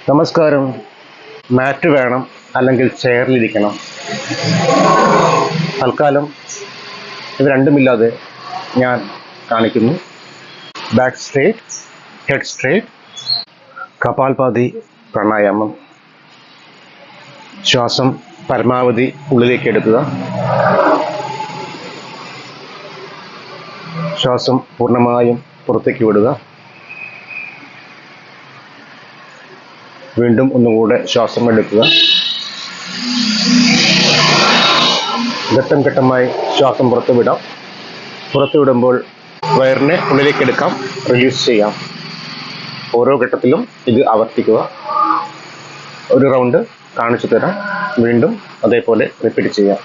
നമസ്കാരം. മാറ്റ് വേണം അല്ലെങ്കിൽ ചെയറിലിരിക്കണം? തൽക്കാലം ഇത് രണ്ടുമില്ലാതെ ഞാൻ കാണിക്കുന്നു. Back straight, head straight, Kapalbhati പ്രാണായാമം. ശ്വാസം പരമാവധി ഉള്ളിലേക്ക് എടുക്കുക. ശ്വാസം പൂർണ്ണമായും പുറത്തേക്ക് വിടുക. വീണ്ടും ഒന്നുകൂടെ ശ്വാസം എടുക്കുക. ഘട്ടം ഘട്ടമായി ശ്വാസം പുറത്തുവിടാം. പുറത്തുവിടുമ്പോൾ വയറിനെ ഉള്ളിലേക്ക് എടുക്കാം, റിലീസ് ചെയ്യാം. ഓരോ ഘട്ടത്തിലും ഇത് ആവർത്തിക്കുക. ഒരു റൗണ്ട് കാണിച്ചു തരാം. വീണ്ടും അതേപോലെ റിപ്പീറ്റ് ചെയ്യാം.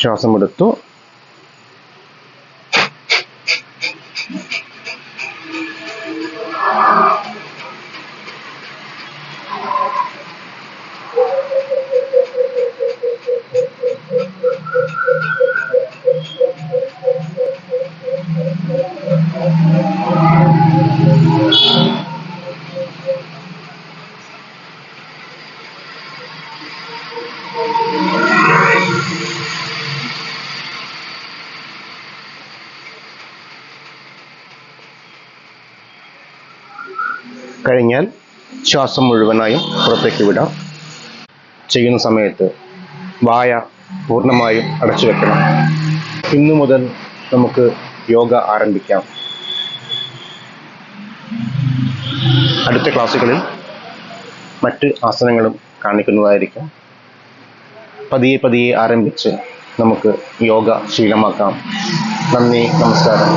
ശ്വാസം എടുത്തു, കഴിഞ്ഞാൽ ശ്വാസം മുഴുവനായും പുറത്തേക്ക് വിടാം. ചെയ്യുന്ന സമയത്ത് വായ പൂർണ്ണമായും അടച്ചു വെക്കണം. ഇന്നു മുതൽ നമുക്ക് യോഗ ആരംഭിക്കാം. അടുത്ത ക്ലാസ്സുകളിൽ മറ്റ് ആസനങ്ങളും കാണിക്കുന്നതായിരിക്കും. പതിയെ പതിയെ ആരംഭിച്ച് നമുക്ക് യോഗ ശീലമാക്കാം. നന്ദി, നമസ്കാരം.